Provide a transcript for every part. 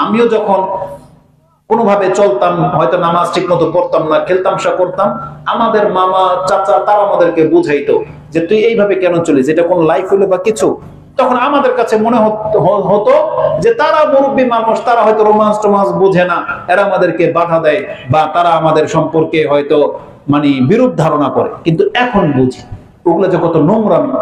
আমিও যখন কোনোভাবে চলতাম, হয়তো নামাজ ঠিক মতো পড়তাম না, খেলতামশা করতাম, আমাদের মামা চাচা তারা আমাদেরকে বুঝাইতো যে তুই এইভাবে কেন চলিস, এটা কোন লাইফ হলো বা কিছু। তখন আমাদের কাছে মনে হতো যে তারা মুরব্বী মানুষ, তারা হয়তো রোমান্স টোমান্স বুঝে না, এরা আমাদেরকে বাধা দেয় বা তারা আমাদের সম্পর্কে হয়তো মানে বিরূপ ধারণা করে। কিন্তু এখন বুঝি ওগুলো যে কত নোংরামি।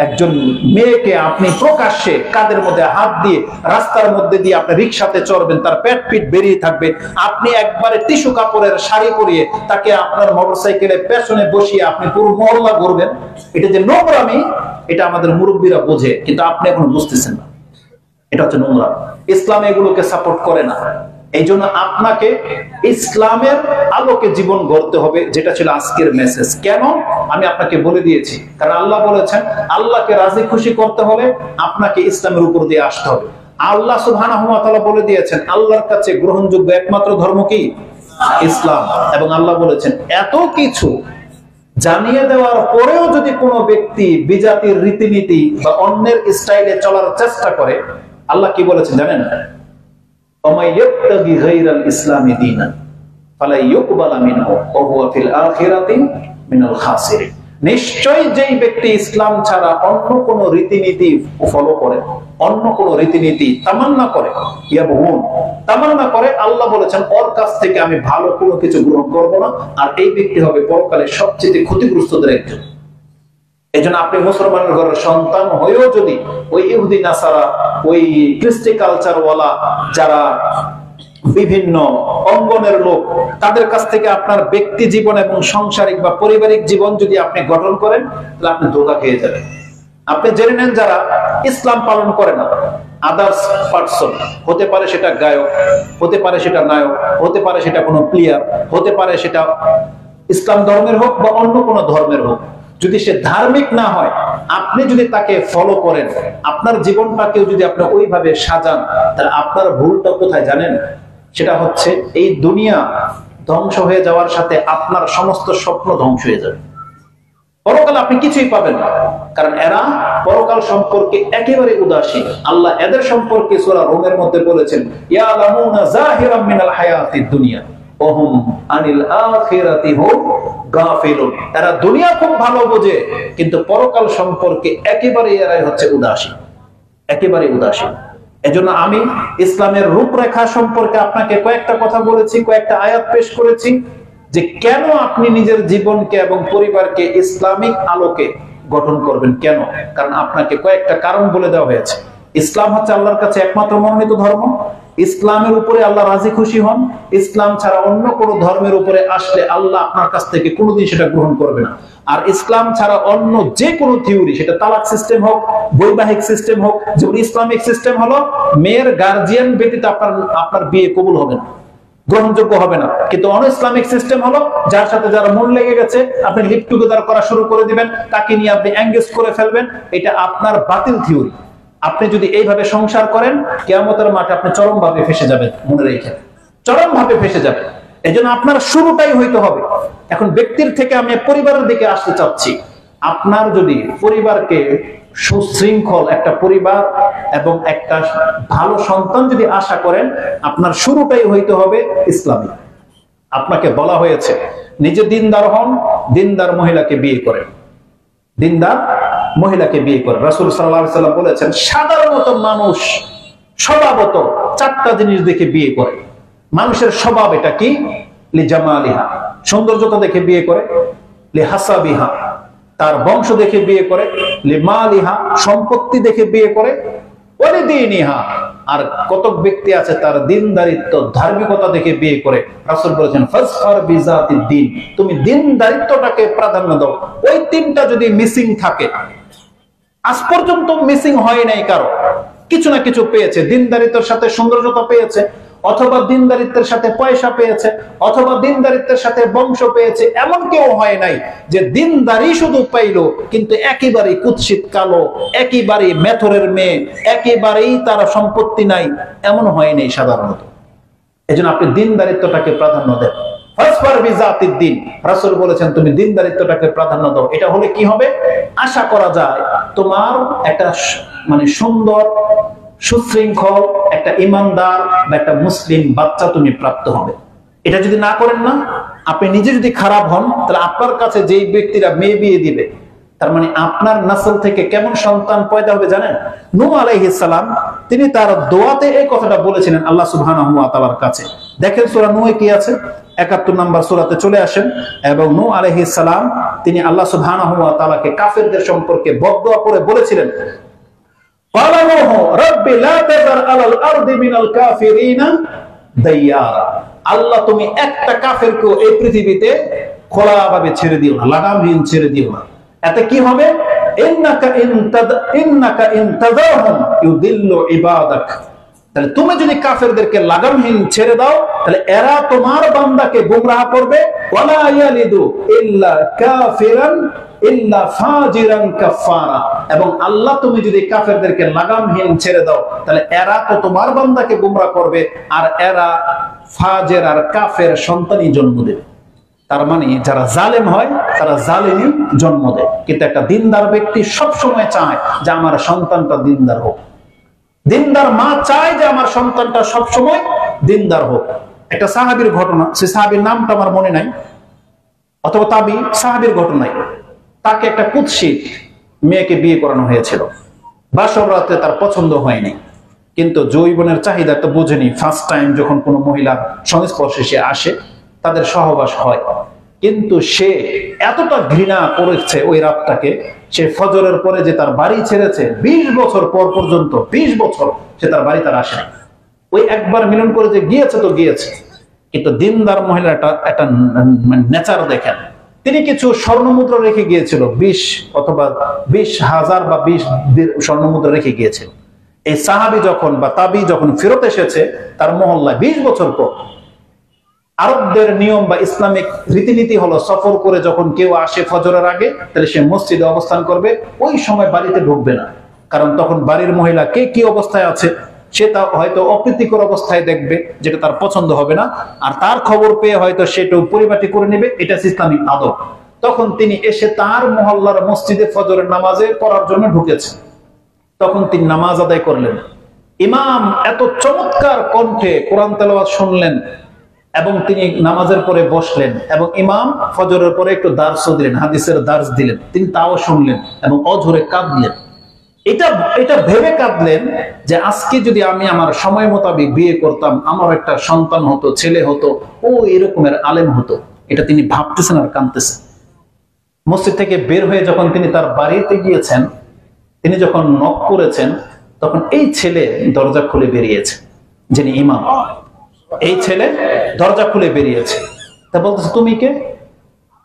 একজন মেয়েকে আপনি প্রকাশ্যে কাঁধের মধ্যে হাত দিয়ে রাস্তার মধ্যে দিয়ে আপনি রিক্সাতে চড়বেন, তার পেট পিট বেরিয়ে থাকবে, আপনি একবারে টিস্যু কাপড়ের শাড়ি পরিয়ে তাকে আপনার মোটরসাইকেলে পেছনে বসিয়ে আপনি পুরো মহল্লা ঘুরবেন, এটা যে নোংরামি, এটা আমাদের মুরব্বীরা বোঝে, কিন্তু আপনি এখন বুঝতেছেন না। এটা হচ্ছে নোংরা। ইসলাম এগুলোকে সাপোর্ট করে না। এই জন্য আপনাকে ইসলামের আলোকে জীবন গড়তে হবে, যেটা ছিল আজকের মেসেজ। কেন আমি আপনাকে বলে দিয়েছি, কারণ আল্লাহ বলেছেন আল্লাহকে রাজি খুশি করতে হলে আপনাকে ইসলামের উপর দিয়ে আসতে হবে। আল্লাহ সুবহানাহু ওয়া তাআলা বলে দিয়েছেন আল্লাহর কাছে গ্রহণযোগ্য একমাত্র ধর্ম কি? ইসলাম। এবং আল্লাহ বলেছেন এত কিছু জানিয়ে দেওয়ার পরেও যদি কোনো ব্যক্তি বিজাতির রীতিনীতি বা অন্যের স্টাইলে চলার চেষ্টা করে, আল্লাহ কি বলেছেন জানেন? নিশ্চয় যেই ব্যক্তি ইসলাম ছাড়া অন্য কোন রীতিনীতি ফলো করে, অন্য কোন রীতিনীতি তামান্না করে, তামান্না করে, আল্লাহ বলেছেন ওর কাছ থেকে আমি ভালো কোনো কিছু গ্রহণ করবো না, আর এই ব্যক্তি হবে পরকালে সবচেয়ে ক্ষতিগ্রস্তদের একজন। এই জন্য আপনি মুসলমানের ঘরের সন্তান হয়েও যদি ওই ইহুদি নাসারা, ওই কৃষ্টি কালচার ওয়ালা যারা বিভিন্ন অঙ্গনের লোক, তাদের কাছ থেকে আপনার ব্যক্তি জীবন এবং সাংসারিক বা পারিবারিক জীবন যদি আপনি গঠন করেন, তাহলে আপনি ধোঁকা খেয়ে যাবেন। আপনি জেনে নেন যারা ইসলাম পালন করে না, আদার্স পারসন, হতে পারে সেটা গায়ক, হতে পারে সেটা নায়ক, হতে পারে সেটা কোনো প্লেয়ার, হতে পারে সেটা ইসলাম ধর্মের হোক বা অন্য কোনো ধর্মের হোক, যদি সে ধার্মিক না হয়, আপনি যদি তাকে ফলো করেন, আপনার জীবনটাকেও যদি আপনি ওইভাবে সাজান, তাহলে আপনার ভুলটা কোথায় জানেন? সেটা হচ্ছে এই দুনিয়া ধ্বংস হয়ে যাওয়ার সাথে আপনার সমস্ত স্বপ্ন ধ্বংস হয়ে যাবে। পরকাল আপনি কিছুই পাবেন না, কারণ এরা পরকাল সম্পর্কে একেবারে উদাসীন। আল্লাহ এদের সম্পর্কে সূরা রুমের মধ্যে বলেছেন ইয়ালামুনা যাহিরাম মিনাল হায়াতিদ দুনিয়া ওয়া হুম আনিল আখিরাতি হুম গাফিলুন। এরা দুনিয়া খুব ভালো বোঝে, কিন্তু পরকাল সম্পর্কে একেবারে এরাই হচ্ছে উদাসীন, একেবারে উদাসীন। এজন্য আমি ইসলামের রূপরেখা সম্পর্কে আপনাকে কয়েকটা কথা বলেছি, কয়েকটা আয়াত পেশ করেছি, যে কেন আপনি নিজের জীবনকে এবং পরিবারকে ইসলামিক আলোকে গঠন করবেন। কেন? কারণ আপনাকে কয়েকটা কারণ বলে দেওয়া হয়েছে। ইসলাম হচ্ছে আল্লাহর কাছে একমাত্র মনোনীত ধর্ম, ইসলামের উপরে আল্লাহ রাজি খুশি হন, ইসলাম ছাড়া অন্য কোনো ধর্মের উপরে আসলে আল্লাহ আপনার কাছ থেকে কোনোদিন সেটা গ্রহণ করবে না। আর ইসলাম ছাড়া অন্য যে কোনো থিওরি, সেটা তালাক সিস্টেম হোক, বৈবাহিক সিস্টেম হোক, যেমন ইসলামিক সিস্টেম হলো মেয়ের গার্জিয়ান ব্যতীত আপনার বিয়ে কবুল হবে না, গ্রহণযোগ্য হবে না। কিন্তু অন ইসলামিক সিস্টেম হলো যার সাথে যারা মন লেগে গেছে আপনি লিভ টুগেদার করা শুরু করে দিবেন, তাকে নিয়ে আপনি এঙ্গেজ করে ফেলবেন, এটা আপনার বাতিল থিওরি। আপনি যদি এইভাবে সংসার করেন, কিয়ামতের মাঠে আপনি চরমভাবে ফেঁসে যাবেন, মনে রেখে, চরমভাবে ফেঁসে যাবেন। এই জন্য আপনার শুরুটাই হইতে হবে। এখন ব্যক্তির থেকে আমি পরিবারের দিকে আসতে চাচ্ছি। আপনার যদি পরিবারকে সুশৃঙ্খল একটা পরিবার এবং একটা ভালো সন্তান যদি আশা করেন, আপনার শুরুটাই হইতে হবে ইসলামিক। আপনাকে বলা হয়েছে নিজে দিনদার হন, দিনদার মহিলাকে বিয়ে করেন, দিনদার মহিলাকে বিয়ে করেন। রাসূল সাল্লাল্লাহু আলাইহি ওয়াসাল্লাম বলেছেন সাধারণত মানুষ স্বভাবত চারটা জিনিস দেখে বিয়ে করে। মানুষের স্বভাব এটা কি? লি জামালিহা, সৌন্দর্যতা দেখে বিয়ে করে, লি হাসাবিহা, তার বংশ দেখে বিয়ে করে, লি মালিহা, সম্পত্তি দেখে বিয়ে করে, ওয়ালি দীনিহা, আর কতক ব্যক্তি আছে তার দিনদারিত্ব ধার্মিকতা দেখে বিয়ে করে। রাসূল বলেছেন ফাসফার বিজাতিদ দ্বীন, তুমি দিনদারিত্বটাকে প্রাধান্য দাও। ওই তিনটা যদি মিসিং থাকে, আজ পর্যন্ত মিসিং হয় নাই কারো, কিছু না কিছু পেয়েছে, দিনদারিত্বের সাথে সৌন্দর্যতা পেয়েছে, অথবা দিনদারিত্বের সাথে পয়সা পেয়েছে, অথবা দিনদারিত্বের সাথে বংশ পেয়েছে, এমন কেউ হয় নাই যে দিনদারি শুধু পাইলো কিন্তু একেবারেই কুৎসিত কালো, একেবারেই মেথরের মেয়ে, একেবারেই তার সম্পত্তি নাই, এমন হয় নাই সাধারণত। এজন্য আপনি দিনদারিত্বটাকে প্রাধান্য দেন। ফাসফার বিজাতিদ দ্বীন, রাসূল বলেছেন তুমি দিনদারিত্বটাকে প্রাধান্য দাও। এটা হলে কি হবে? আশা করা যায় তোমার একটা মানে সুন্দর সুশৃঙ্খল একটা ইমানদার বা একটা মুসলিম বাচ্চা তুমি প্রাপ্ত হবে। এটা যদি না করেন না, আপনি নিজে যদি খারাপ হন, তাহলে আপনার কাছে যেই ব্যক্তিরা মেয়ে বিয়ে দিবে, তার মানে আপনার নাসল থেকে কেমন সন্তান পয়দা হবে জানেন? নূহ আলাইহিস সালাম তিনি তার দোয়াতে এই কথাটা বলেছিলেন আল্লাহ সুবহানাহু ওয়া তাআলার কাছে। দেখেন সূরা নূহে কি আছে, 71 নম্বর সূরাতে চলে আসেন। এবং নূহ আলাইহিস সালাম তিনি আল্লাহ সুবহানাহু ওয়া তাআলাকে কাফেরদের সম্পর্কে বদদুয়া করে বলেছিলেন, ক্বালা নূহ রাব্বি লা তাযার আলাল আরদি মিনাল কাফিরিনা দাইয়ারা। আল্লাহ তুমি একটা কাফেরকেও এই পৃথিবীতে খোলাভাবে ছেড়ে দিও না, লাগামহীন ছেড়ে দিও না। এতে কি হবে? ইন্নাকা ইন তাযারহুম ইউদিল্লু ইবাদাক। তাহলে তুমি যদি কাফেরদেরকে লাগামহীন ছেড়ে দাও, তাহলে এরা তোমার বান্দাকে গোমরাহ করবে। ওয়ালা ইয়ালিদু ইল্লা কাফিরান ইল্লা ফাজিরান কাফারা। এবং আল্লাহ তুমি যদি কাফেরদেরকে লাগামহীন ছেড়ে দাও, তাহলে এরা তো তোমার বান্দাকে গোমরাহ করবে, আর এরা ফাজের আর কাফের সন্তানই জন্ম দেবে। তার মানে যারা জালেম হয় তারা জালেমই জন্ম দেয়। কিন্তু একটা দিনদার ব্যক্তি সবসময় চায় যে আমার সন্তানটা দিনদার হোক। দিনদার মা চায় যে আমার সন্তানটা সবসময় দিনদার হোক। একটা সাহাবীর ঘটনা, সে সাহাবীর নামটা আমার মনে নাই, অথবা তাবি সাহাবীর ঘটনায় তাকে একটা কুৎসিত মেয়েকে বিয়ে করানো হয়েছিল। বাসর রাতে তার পছন্দ হয়নি, কিন্তু যৌবনের চাহিদা তো বোঝেনি। ফার্স্ট টাইম যখন কোনো মহিলার সংস্পর্শে সে আসে, তাদের সহবাস হয়, কিন্তু সে এতটা ঘৃণা করেছে ওই রাতটাকে, সে ফজরের পরে যে তার বাড়ি ছেড়েছে 20 বছর পর পর্যন্ত, 20 বছর সে তার বাড়ি তার আসে। ওই একবার মিলন করে যে গিয়েছে তো গিয়েছে, কিন্তু দিনদার মহিলাটা একটা নেচার দেখেন, তিনি কিছু স্বর্ণমুদ্রা রেখে গিয়েছিল, 20 অথবা 20,000 বা 20 স্বর্ণমুদ্রা রেখে গিয়েছিল। এই সাহাবী যখন বা তাবি যখন ফেরত এসেছে তার মহল্লায় 20 বছর পর, আরবদের নিয়ম বা ইসলামিক রীতিনীতি হলো সফর করে যখন কেউ আসে ফজরের আগে, তাহলে সে মসজিদে অবস্থান করবে, ওই সময় বাড়িতে ঢুকবে না। কারণ তখন বাড়ির মহিলা কে কি অবস্থায় আছে সে তা হয়তো অপ্রীতিকর অবস্থায় দেখবে, যেটা তার পছন্দ হবে না, আর তার খবর পেয়ে হয়তো সেটা পরিপাটি করে নেবে। এটা ইসলামিক আদব। তখন তিনি এসে তার মহল্লার মসজিদে ফজরের নামাজে পড়ার জন্য ঢুকেছে। তখন তিনি নামাজ আদায় করলেন। ইমাম এত চমৎকার কণ্ঠে কোরআন তেলাওয়াত শুনলেন এবং তিনি নামাজের পরে বসলেন, এবং ইমাম ফজরের পরে একটু দার্স দিলেন, হাদিসের দার্স দিলেন, তিনি তাও শুনলেন এবং অঝরে কাঁদলেন। এটা ভেবে কাঁদলেন যে আজকে যদি আমি আমার সময় মোতাবেক বিয়ে করতাম, আমার একটা সন্তান হতো, ছেলে হতো, ও এরকমের আলেম হতো। এটা তিনি ভাবতেছেন আর কাঁদতেছেন। মসজিদ থেকে বের হয়ে যখন তিনি তার বাড়িতে গিয়েছেন, তিনি যখন নক করেছেন, তখন এই ছেলে দরজা খুলে বেরিয়েছে, যিনি ইমাম। এই ছেলে দরজা খুলে বেরিয়েছে। তা বলতেছে তুমি কে?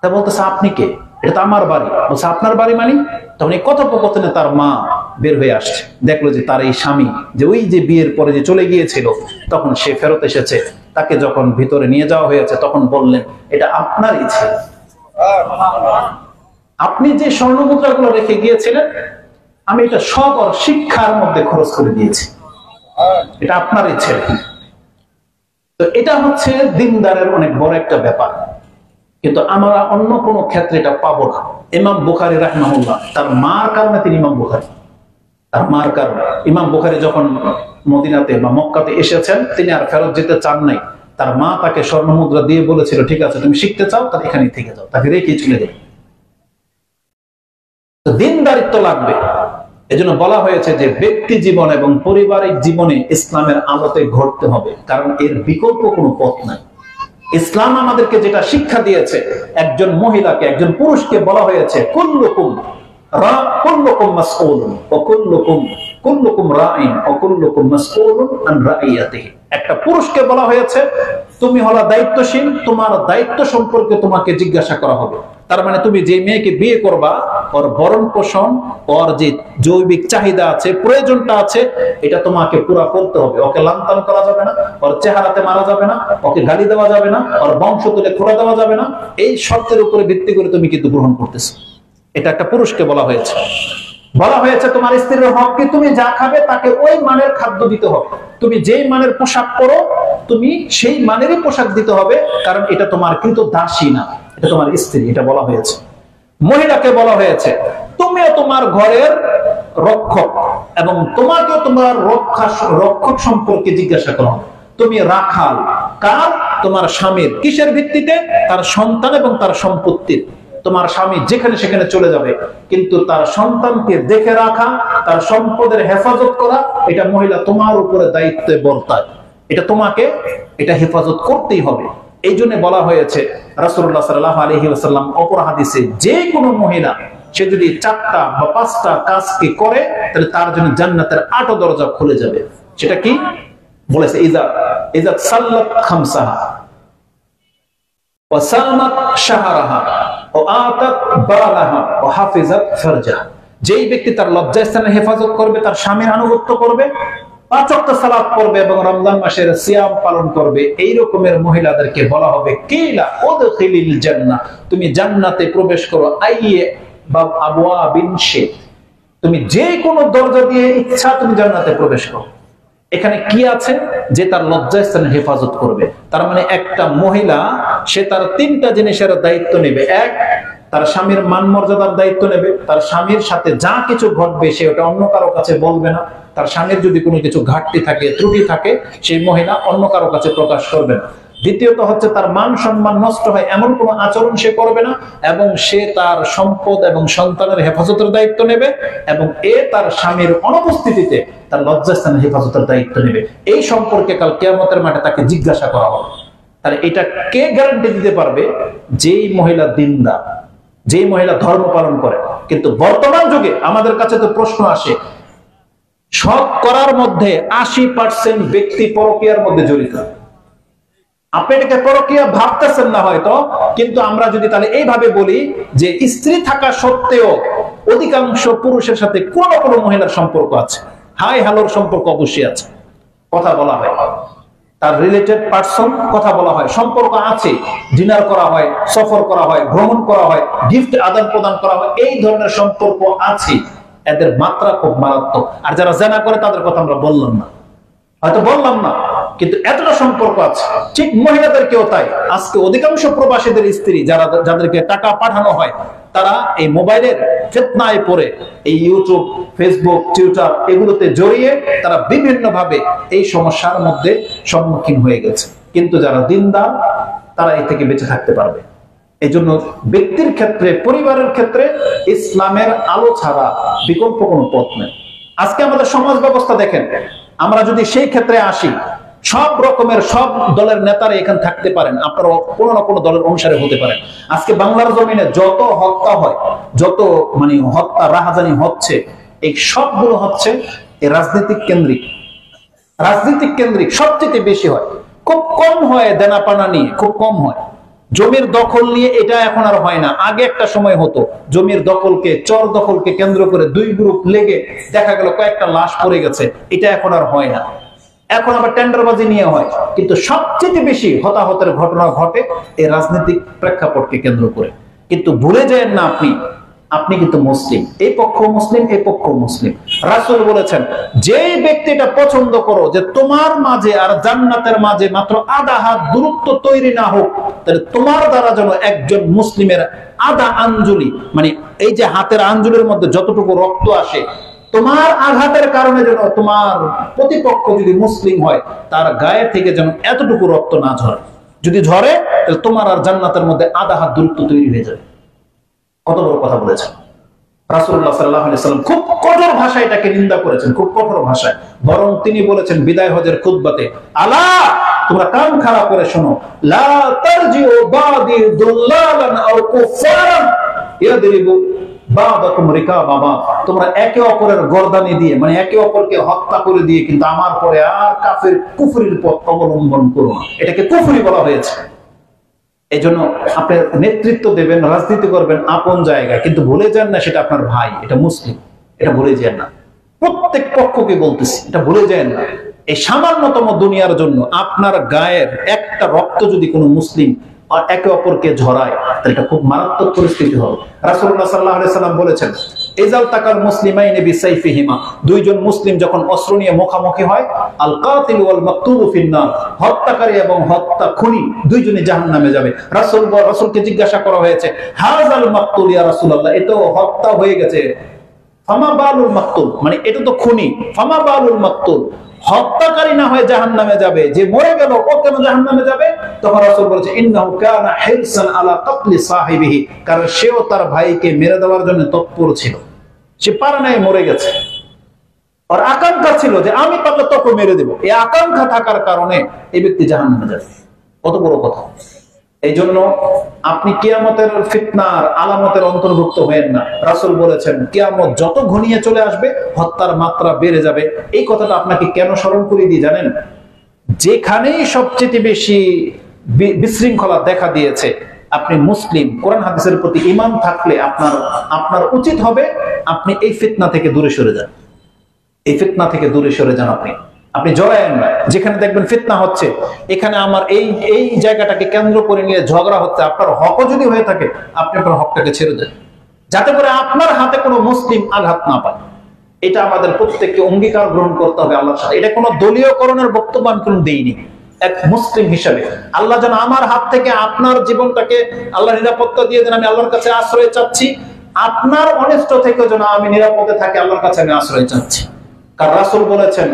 তা বলতেছে আপনি কে? এটা তো আমার বাড়ি। বলছে আপনার বাড়ি মানে? তখন এই কথোপকথনে তার মা বের হয়ে আসছে, দেখলো যে তার এই স্বামী যে ওই যে বিয়ের পরে যে চলে গিয়েছিল, তখন সে ফেরত এসেছে। তাকে যখন ভিতরে নিয়ে যাওয়া হয়েছে, তখন বললেন এটা আপনারই ছেলে। আপনি যে স্বর্ণমুদ্রাগুলো রেখে গিয়েছিলেন, আমি এটা সব ওর শিক্ষার মধ্যে খরচ করে দিয়েছি, এটা আপনারই ছেলে। তো এটা হচ্ছে দিনদারের অনেক বড় একটা ব্যাপার, কিন্তু আমরা অন্য কোনো ক্ষেত্রে এটা পাবো না। ইমাম বুখারী রাহিমাহুল্লাহ, তার মার কারণে তিনি ইমাম বুখারী, তার মার কারণে। ইমাম বুখারী যখন মদিনাতে বা মক্কাতে এসেছেন, তিনি আর ফেরত যেতে চান নাই। তার মা তাকে স্বর্ণমুদ্রা দিয়ে বলেছিল, ঠিক আছে তুমি শিখতে চাও তাহলে এখানেই থেকে যাও, তাকে রেখে চলে যাও। দিনদারিত্ব লাগবে। এজন্য বলা হয়েছে যে ব্যক্তি জীবন এবং পারিবারিক জীবনে ইসলামের আলোতে ঘটতে হবে, কারণ এর বিকল্প কোনো পথ নাই। ইসলাম আমাদেরকে যেটা শিক্ষা দিয়েছে, একজন মহিলাকে, একজন পুরুষকে বলা হয়েছে কুল্লুকুম মাসউলুন ওয়া কুল্লুকুম রাঈন ওয়া কুল্লুকুম মাসউলুন আন রাইয়াতিহি। একটা পুরুষকে বলা হয়েছে তুমি হলো দায়িত্বশীল, তোমার দায়িত্ব সম্পর্কে তোমাকে জিজ্ঞাসা করা হবে। তার মানে তুমি যে মেয়েকে বিয়ে করবা, ওর ভরণ পোষণ, ওর যে জৈবিক চাহিদা আছে, প্রয়োজনটা আছে, এটা তোমাকে পুরা করতে হবে। ওকে লাঞ্ছনা করা যাবে না, ওর চেহারাতে মারা যাবে না, ওকে গালি দেওয়া যাবে না, ওর বংশ তুলে খোলা দেওয়া যাবে না। এই শর্তের উপরে ভিত্তি করে তুমি কিন্তু গ্রহণ করতেছো। এটা একটা পুরুষকে বলা হয়েছে। বলা হয়েছে তোমার স্ত্রীর হক কি তুমি যা খাবে তাকে ওই মানের খাদ্য দিতে হবে। তুমি যেই মানের পোশাক পরো, তুমি সেই মানেরই পোশাক দিতে হবে, কারণ এটা তোমার কিন্তু দাসী না, এটা তোমার স্ত্রী। এটা বলা হয়েছে। মহিলাকে বলা হয়েছে তুমিও তোমার ঘরের রক্ষক এবং তোমাকেও তোমার রক্ষক সম্পর্কে জিজ্ঞাসা করা হবে। তুমি রাখাল কার? তোমার স্বামীর। কিসের ভিত্তিতে? তার সন্তান এবং তার সম্পত্তির। তোমার স্বামী যেখানে সেখানে চলে যাবে, কিন্তু তার সন্তানকে দেখে রাখা, তার সম্পদের হেফাজত করা, এটা মহিলা তোমার উপরে দায়িত্বে বর্তায়। এটা তোমাকে এটা হেফাজত করতেই হবে। এই জন্য বলা হয়েছে রাসূলুল্লাহ সাল্লাল্লাহু আলাইহি ওয়াসাল্লাম অপর হাদিসে, যে কোনো মহিলা সে যদি 4টা বা 5টা কাজকে করে তাহলে তার জন্য জান্নাতের 8 দরজা খুলে যাবে। সেটা কি বলেছে? ইজা সাল্লাত খামসাহা ওয়া সামাত শাহরাহা ওয়া আতাত বালাহা ওয়া হাফিজাত ফারজাহা। যেই ব্যক্তি তার লজ্জাস্থানের হেফাজত করবে, তার স্বামীর আনুগত্য করবে, 5 ওয়াক্ত সালাত পড়বে এবং রমজান মাসের সিয়াম পালন করবে, এই রকমের মহিলাদেরকে বলা হবে কিলা উদখিলিল জান্নাহ, তুমি জান্নাতে প্রবেশ করো। আইয়ে বা আবওয়াবিন শিত, তুমি যে কোনো দরজা দিয়ে ইচ্ছা তুমি জান্নাতে প্রবেশ করো। এখানে কি আছে? যে তার লজ্জাস্থানের হেফাজত করবে। তার মানে একটা মহিলা সে তার 3টা জিনিসের দায়িত্ব নেবে। এক, তার স্বামীর মান মর্যাদার দায়িত্ব নেবে। তার স্বামীর সাথে যা কিছু ঘটবে সে ওটা অন্য কারো কাছে বলবে না। তার স্বামীর যদি কোনো কিছু ঘাটতি থাকে, ত্রুটি থাকে, সেই মহিলা অন্য কারো কাছে প্রকাশ করবে না। দ্বিতীয়ত হচ্ছে তার মান সম্মান নষ্ট হয় এমন কোনো আচরণ সে করবে না, এবং সে তার সম্পদ এবং সন্তানের হেফাজতের দায়িত্ব নেবে, এবং তার স্বামীর অনুপস্থিতিতে তার লজ্জাস্থানের হেফাজতের দায়িত্ব নেবে। এই সম্পর্কে কাল কিয়ামতের মাঠে তাকে জিজ্ঞাসা করা হবে। তাহলে এটা কে গ্যারান্টি দিতে পারবে? যেই মহিলা দিনদার, যেই মহিলা ধর্ম পালন করে। কিন্তু বর্তমান যুগে আমাদের কাছে তো প্রশ্ন আসে, সব করার মধ্যে 80% ব্যক্তি পরকীয়ার মধ্যে জড়িত। আপনি এটাকে পরকীয়া ভাবতেছেন না হয়তো, কিন্তু আমরা যদি তাহলে এইভাবে বলি যে স্ত্রী থাকা সত্ত্বেও অধিকাংশ পুরুষের সাথে কোনো কোনো মহিলার সম্পর্ক আছে, হাই হ্যালোর সম্পর্ক অবশ্যই আছে, কথা বলা হয়, তার রিলেটেড পার্সন কথা বলা হয়, সম্পর্ক আছে, ডিনার করা হয়, সফর করা হয়, ভ্রমণ করা হয়, গিফট আদান প্রদান করা হয়, এই ধরনের সম্পর্ক আছে। এদের মাত্রা খুব মারাত্মক। আর যারা জেনা করে তাদের কথা আমরা বললাম না, হয়তো বললাম না, কিন্তু এতটা সম্পর্ক আছে। ঠিক মহিলাদেরকেও তাই। আজকে অধিকাংশ প্রবাসীদের স্ত্রী যাদেরকে টাকা পাঠানো হয়, তারা এই মোবাইলের ফিতনায় পড়ে এই ইউটিউব, ফেসবুক, টুইটার এগুলোতে জড়িয়ে তারা বিভিন্ন ভাবে এই সমস্যার মধ্যে সম্মুখীন হয়ে গেছে। কিন্তু যারা দিনদার তারা এই থেকে বেঁচে থাকতে পারবে। এই জন্য ব্যক্তির ক্ষেত্রে, পরিবারের ক্ষেত্রে ইসলামের আলো ছাড়া বিকল্প কোনো পথ নেই। আজকে আমাদের সমাজ ব্যবস্থা দেখেন, আমরা যদি সেই ক্ষেত্রে আসি, সব রকমের সব দলের নেতারা এখানে থাকতে পারেন, আপনারা কোনো না কোনো দলের অনুসারে হতে পারেন। আজকে বাংলার জমিনে যত হত্যা হয়, যত হত্যা রাহাজানি হচ্ছে, এই সবগুলো হচ্ছে এই রাজনৈতিক কেন্দ্রিক সবচেয়ে বেশি হয়। খুব কম হয় দেনা পানা নিয়ে, খুব কম হয়। জমির দখল নিয়ে এটা এখন আর হয় না। আগে একটা সময় হতো, জমির দখলকে, চর দখলকে কেন্দ্র করে 2 গ্রুপ লেগে দেখা গেল কয়েকটা লাশ পড়ে গেছে, এটা এখন আর হয় না। এখন আবার টেন্ডারবাজি নিয়ে হয়। কিন্তু সবচেয়ে বেশি হতাহতের ঘটনা ঘটে এই রাজনৈতিক প্রেক্ষাপটকে কেন্দ্র করে। কিন্তু ভুলে যায় না, আপনি কিন্তু মুসলিম, এই পক্ষ মুসলিম, এই পক্ষ মুসলিম। রাসূল বলেছেন, যে ব্যক্তিটা পছন্দ করো যে তোমার মাঝে আর জান্নাতের মাঝে মাত্র আধা হাত দূরত্ব তৈরি না হোক, তাহলে তোমার দ্বারা যেন একজন মুসলিমের আধা আঞ্জলি, এই যে হাতের আঞ্জলির মধ্যে যতটুকু রক্ত আসে, তোমার আঘাতের কারণে যেন তোমার প্রতিপক্ষ যদি মুসলিম হয় তার গায়ে থেকে যেন এতটুকু রক্ত না ঝরে। যদি ঝরে তাহলে তোমার আর জান্নাতের মধ্যে আধা হাত দূরত্ব তৈরি হয়ে যাবে। কত বড় কথা বলেছেন রাসূলুল্লাহ সাল্লাল্লাহু আলাইহি ওয়াসাল্লাম। খুব কঠোর ভাষায় এটাকে নিন্দা করেছেন, খুব কঠোর ভাষায়। বরং তিনি বলেছেন বিদায় হজের খুতবাতে, আলা তোমরা কান খাড়া করে শোনো, লা তারজিউ বাদি দুল্লালান আও কুফারান ইয়াদরিবু বাদাকুম রিকাবা বাদ। তোমরা একে অপরের গর্দানি দিয়ে, একে অপরকে হত্যা করে দিয়ে কিন্তু আমার পরে আর কাফের কুফরির পথ অবলম্বন করো না। এটাকে কুফরি বলা হয়েছে। এই জন্য আপনি নেতৃত্ব দেবেন, রাজনীতি করবেন আপন জায়গায়, কিন্তু ভুলে যান না সেটা আপনার ভাই, এটা মুসলিম, এটা ভুলে যান না। প্রত্যেক পক্ষকে বলতেছি, এটা ভুলে যান না। এই সামান্যতম দুনিয়ার জন্য আপনার গায়ের একটা রক্ত যদি কোনো মুসলিম একে অপরকে ঝরায়, তাহলে এটা খুব মারাত্মক পরিস্থিতি হবে। রাসূলুল্লাহ সাল্লাল্লাহু আলাইহি সাল্লাম বলেছেন, ইজাল তাকাল মুসলিমাইনি বিসাইফিহিমা, দুইজন মুসলিম যখন অস্ত্র নিয়ে মুখোমুখি হয়, আল কাতিল ওয়াল মাকতুলু ফিন্নার, হত্যাকারী এবং হত্যা খুনি দুইজনই জাহান্নামে যাবে। রাসূলকে জিজ্ঞাসা করা হয়েছে, হাযাল মাকতুল ইয়া রাসূলুল্লাহ, এটা হত্যা হয়ে গেছে, ফামা বালুল মাকতুল, মানে এটা তো খুনি, ফামা বালুল মাকতুল, হত্যাকারী না হয়ে জাহান্নামে যাবে, যে মরে গেল ও কেন জাহান্নামে যাবে? তখন রাসূল বলেছে, ইন্নাহু কানা হিরসান আলা কাতলি সাহিবিহি, কারণ সেও তার ভাইকে মেরে দেওয়ার জন্য তৎপর ছিল, সে পারে নাই, মরে গেছে। আর আকাঙ্ক্ষা ছিল যে আমি পারলে তোকে মেরে দেব, এই আকাঙ্ক্ষা থাকার কারণে এই ব্যক্তি জাহান্নামে যাবে। কত বড় কথা! এই জন্য আপনি কিয়ামতের ফিতনার আলামতের অন্তর্ভুক্ত হয়েন না। রাসূল বলেছেন কিয়ামত যত ঘনিয়ে চলে আসবে হত্যার মাত্রা বেড়ে যাবে। এই কথাটা আপনাকে কেন স্মরণ করিয়ে দিই জানেন? যেখানেই সবচেয়ে বেশি বিশৃঙ্খলা দেখা দিয়েছে, আপনি মুসলিম, কোরআন হাদিসের প্রতি ঈমান থাকলে আপনার উচিত হবে আপনি এই ফিতনা থেকে দূরে সরে যান। এই ফিতনা থেকে দূরে সরে যান। আপনি জড়ায়েন না। যেখানে দেখবেন ফিতনা হচ্ছে, এখানে আমার এই জায়গাটাকে কেন্দ্র করে নিয়ে ঝগড়া হচ্ছে, আপনার হকও যদি হয়ে থাকে আপনি আপনার হকটাকে ছেড়ে দেন, যাতে করে আপনার হাতে কোনো মুসলিম আঘাত না পায়। এটা আমাদের প্রত্যেককে অঙ্গীকার গ্রহণ করতে হবে আল্লাহর সাথে। এটা কোনো দলীয়করণের বক্তব্য আমি কোনো দেইনি। এক মুসলিম হিসাবে আল্লাহ যেন আমার হাত থেকে আপনার জীবনটাকে আল্লাহ নিরাপত্তা দিয়ে দেন, আমি আল্লাহর কাছে আশ্রয় চাচ্ছি। আপনার অনিষ্ট থেকে যেন আমি নিরাপদে থাকি, আল্লাহর কাছে আমি আশ্রয় চাচ্ছি। কারণ রাসূল বলেছেন,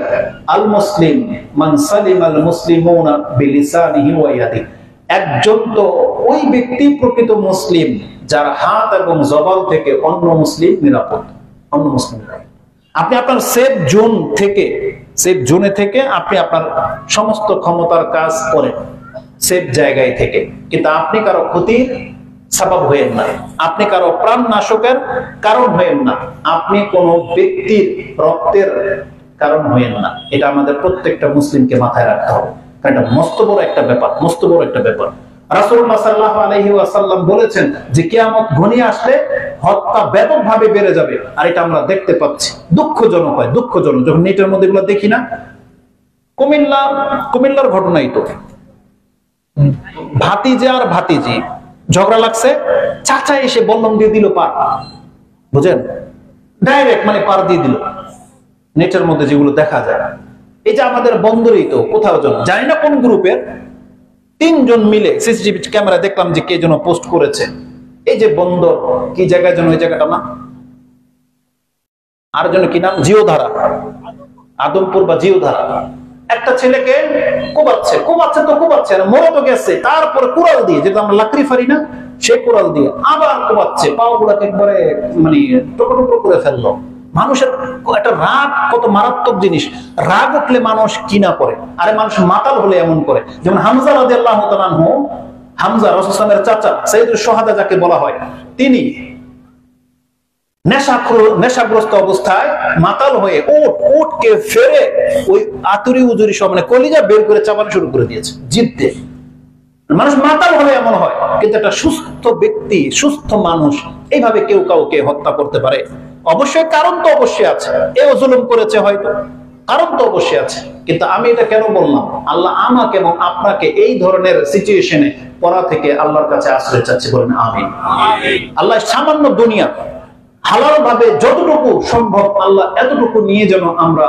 আল মুসলিম মান সালিমাল মুসলিমুনা বিলিসানিহি ওয়া ইয়াদিহি, একজন তো ওই ব্যক্তি প্রকৃত মুসলিম যার হাত এবং জবান থেকে অন্য মুসলিম নিরাপদ। অন্য মুসলিম আপনি আপনার সেফ জোনে থেকে আপনি আপনার সমস্ত ক্ষমতার কাজ করেন, সেফ জায়গায় থেকে, কিন্তু আপনি কারো ক্ষতির সাবাব হয়েন না, আপনি কারো প্রাণ নাশকের কারণ হয়েন না, আপনি কোন ব্যক্তির রক্তের কারণ হয়েন না। এটা আমাদের প্রত্যেকটা মুসলিমকে মাথায় রাখতে হবে, কারণ এটা মস্ত বড় একটা ব্যাপার, মস্ত বড় একটা ব্যাপার। রাসূলুল্লাহ সাল্লাল্লাহু আলাইহি ওয়াসাল্লাম বলেছেন যে কিয়ামত ঘনিয়ে আসলে হত্যা ব্যাপকভাবে বেড়ে যাবে, আর এটা আমরা দেখতে পাচ্ছি। দুঃখজনক হয়, দুঃখজনক যখন নেটের মধ্যে এগুলো দেখি না। কুমিল্লার ঘটনাই তো, ভাতিজা আর ভাতিজি ঝগড়া লাগছে, চাচা এসে বল্লম দিয়ে দিল পার, বুঝেন, ডাইরেক্ট মানে পার দিয়ে দিল। নেটের মধ্যে যেগুলো দেখা যায়, এই যে আমাদের বন্দরেই তো কোথাও যেন জানি না কোন গ্রুপের 3 জন মিলে সিসিটিভি ক্যামেরা দেখলাম যে কে যেন পোস্ট করেছে, এই যে বন্দর কি জায়গায় যেন, ওই জায়গাটা না আর যেন কি নাম, জিওধারা, আদমপুর বা জিওধারা, একটা ছেলেকে কোবাচ্ছে না, মরে তো গেছে, তারপরে কুড়াল দিয়ে, যেটা আমরা লাকড়ি ফারি না, সে কুড়াল দিয়ে আবার কোবাচ্ছে, পাও গুলাকে একবারে মানে টুকরো টুকরো করে ফেললো। মানুষের একটা রাগ কত মারাত্মক জিনিস, রাগ উঠলে মানুষ কি না করে, আরে মানুষ মাতাল হলে এমন করে। যেমন হামজা রাদিয়াল্লাহু তাআলা আনহু, হামজা রাসূল সাল্লাল্লাহু আলাইহি ওয়াসাল্লামের চাচা, সাইয়্যিদুশ শুহাদা যাকে বলা হয়, তিনি নেশাগ্রস্ত অবস্থায় মাতাল হয়ে ওটকে ফেরে ওই আতুরি উজুরি সব মানে কলিজা বের করে চাপানো শুরু করে দিয়েছে জিদ্দে। মানুষ মাতাল হলে এমন হয়, কিন্তু একটা সুস্থ ব্যক্তি, সুস্থ মানুষ এইভাবে কেউ কাউকে হত্যা করতে পারে? অবশ্যই কারণ তো অবশ্যই আছে, এও জুলুম করেছে হয়তো, কারণ তো অবশ্যই আছে। কিন্তু আমি এটা কেন বললাম? আল্লাহ আমাকে এবং আপনাকে এই ধরনের সিচুয়েশনে পড়া থেকে আল্লাহর কাছে আশ্রয় চাচ্ছি, বলেন আমিন। আল্লাহ সামান্য দুনিয়া হালাল ভাবে যতটুকু সম্ভব আল্লাহ এতটুকু নিয়ে যেন আমরা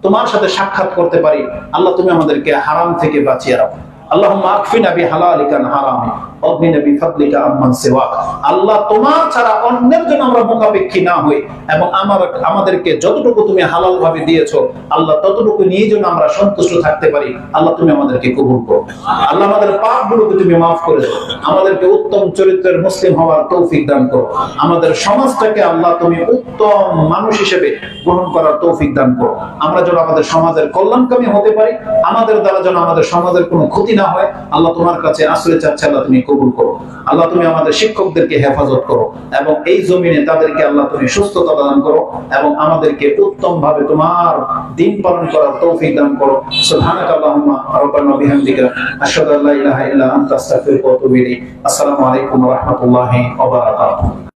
তোমার সাথে সাক্ষাৎ করতে পারি। আল্লাহ তুমি আমাদেরকে হারাম থেকে বাঁচিয়ে রাখো। আল্লাহুম্মা আকফিনা বিহালালিকা আন হারামি ওয়াগনিনা বিফাদলিকা আম্মান সিওয়াক। আল্লাহ তোমার ছাড়া অন্যের জন্য আমরা মুখাপেক্ষী না হই, এবং আমাদেরকে যতটুকু তুমি হালাল ভাবে দিয়েছো আল্লাহ ততটুকু নিয়ে যেন আমরা সন্তুষ্ট থাকতে পারি। আল্লাহ তুমি আমাদেরকে কবুল করো। আল্লাহ আমাদের পাপগুলোকে তুমি মাফ করে দাও, আমাদেরকে উত্তম চরিত্রের মুসলিম হওয়ার তৌফিক দান করো। আমাদের সমাজটাকে আল্লাহ তুমি উত্তম মানুষ হিসেবে গ্রহণ করার তৌফিক দান করো। আমরা যেন আমাদের সমাজের কল্যাণকামী হতে পারি, আমাদের দ্বারা যেন আমাদের সমাজের কোনো ক্ষতি না হয়। আল্লাহ তোমার কাছে আশ্রয় চাচ্ছি, আল্লাহ তুমি কবুল করো। আল্লাহ তুমি আমাদের শিক্ষকদেরকে হেফাজত করো, এবং এই জমিনে তাদেরকে আল্লাহ তুমি সুস্থতা দান করো, এবং আমাদেরকে উত্তম ভাবে তোমার দিন পালন করার তৌফিক দান করো। সুবহানাকা আল্লাহুম্মা রাব্বানা ওয়া বিহামদিকা আশহাদু আল্লা ইলাহা ইল্লা আনতা আস্তাগফিরুকা ওয়া আতুবু ইলাইক। আসসালামু আলাইকুম ওয়া রাহমাতুল্লাহি ওয়া বারাকাতুহু।